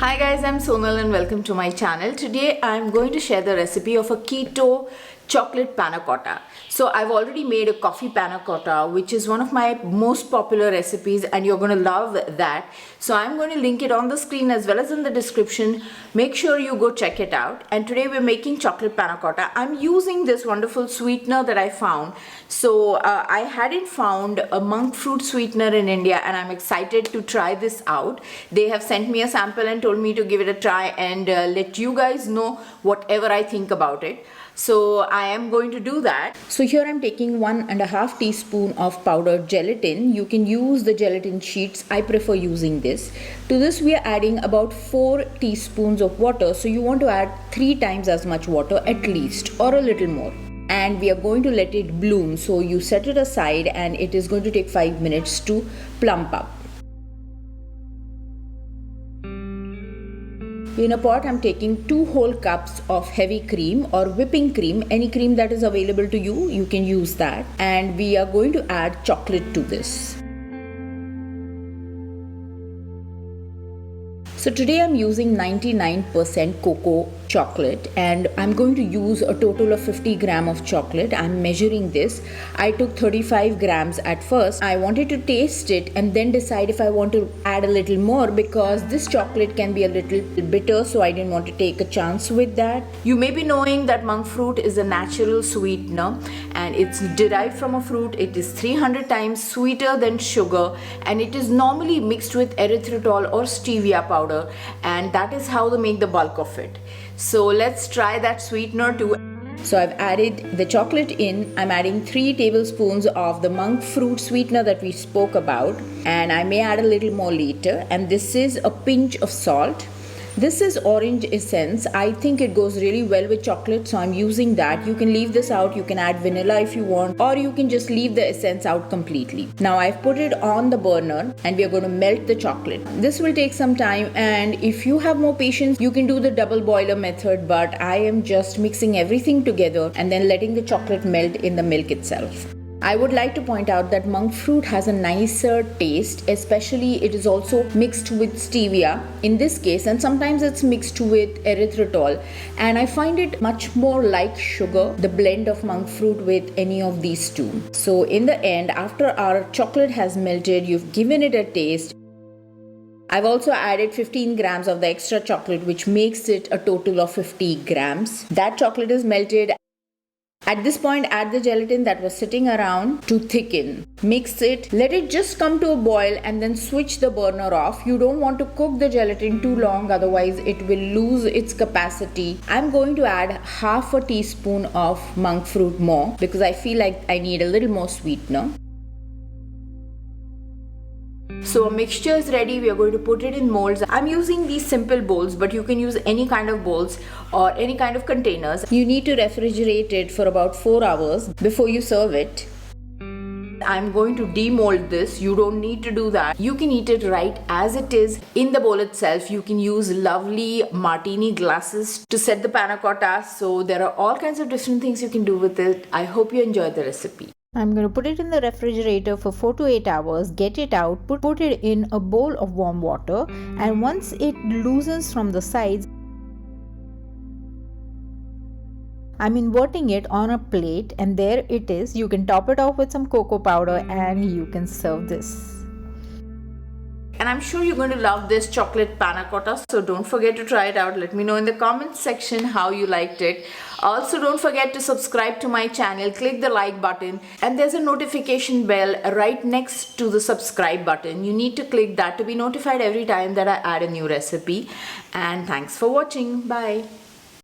Hi guys, I'm Sonal and welcome to my channel. Today I'm going to share the recipe of a keto chocolate panna cotta. So I've already made a coffee panna cotta, which is one of my most popular recipes, and you're going to love that. So I'm going to link it on the screen as well as in the description. Make sure you go check it out. And today we're making chocolate panna cotta. I'm using this wonderful sweetener that I found. So I hadn't found a monk fruit sweetener in India, and I'm excited to try this out. They have sent me a sample and told me to give it a try and let you guys know whatever I think about it. So I am going to do that. So here I'm taking 1.5 teaspoon of powdered gelatin. You can use the gelatin sheets. I prefer using this. To this we are adding about 4 teaspoons of water. So you want to add 3 times as much water at least, or a little more. And we are going to let it bloom. So you set it aside and it is going to take 5 minutes to plump up. In a pot, I'm taking 2 whole cups of heavy cream or whipping cream. Any cream that is available to you, you can use that. And we are going to add chocolate to this. So today I'm using 99% cocoa chocolate, and I'm going to use a total of 50 gram of chocolate. I'm measuring this. I took 35 grams at first. I wanted to taste it and then decide if I want to add a little more, because this chocolate can be a little bitter, so I didn't want to take a chance with that. You may be knowing that monk fruit is a natural sweetener and it's derived from a fruit. It is 300 times sweeter than sugar, and it is normally mixed with erythritol or stevia powder, and that is how they make the bulk of it. So let's try that sweetener too. So I've added the chocolate in. I'm adding 3 tablespoons of the monk fruit sweetener that we spoke about, and I may add a little more later. And this is a pinch of salt. This is orange essence. I think it goes really well with chocolate, so I'm using that. You can leave this out. You can add vanilla if you want, or you can just leave the essence out completely. Now I've put it on the burner and we are going to melt the chocolate. This will take some time, and if you have more patience, you can do the double boiler method, but I am just mixing everything together and then letting the chocolate melt in the milk itself. I would like to point out that monk fruit has a nicer taste, especially it is also mixed with stevia in this case, and sometimes it's mixed with erythritol, and I find it much more like sugar, the blend of monk fruit with any of these two. So in the end, after our chocolate has melted, you've given it a taste. I've also added 15 grams of the extra chocolate, which makes it a total of 50 grams. That chocolate is melted. At this point, add the gelatin that was sitting around to thicken. Mix it, let it just come to a boil, and then switch the burner off. You don't want to cook the gelatin too long, otherwise it will lose its capacity. I'm going to add half a teaspoon of monk fruit more because I feel like I need a little more sweetener. So a mixture is ready. We are going to put it in molds. I'm using these simple bowls, but you can use any kind of bowls or any kind of containers. You need to refrigerate it for about 4 hours before you serve it. I'm going to demold this. You don't need to do that. You can eat it right as it is in the bowl itself. You can use lovely martini glasses to set the panna cotta. So there are all kinds of different things you can do with it. I hope you enjoyed the recipe. I'm going to put it in the refrigerator for 4 to 8 hours, get it out, put it in a bowl of warm water, and once it loosens from the sides, I'm inverting it on a plate, and there it is. You can top it off with some cocoa powder and you can serve this. And I'm sure you're going to love this chocolate panna cotta, so don't forget to try it out. Let me know in the comments section how you liked it. Also, don't forget to subscribe to my channel, click the like button, and there's a notification bell right next to the subscribe button. You need to click that to be notified every time that I add a new recipe. And thanks for watching. Bye.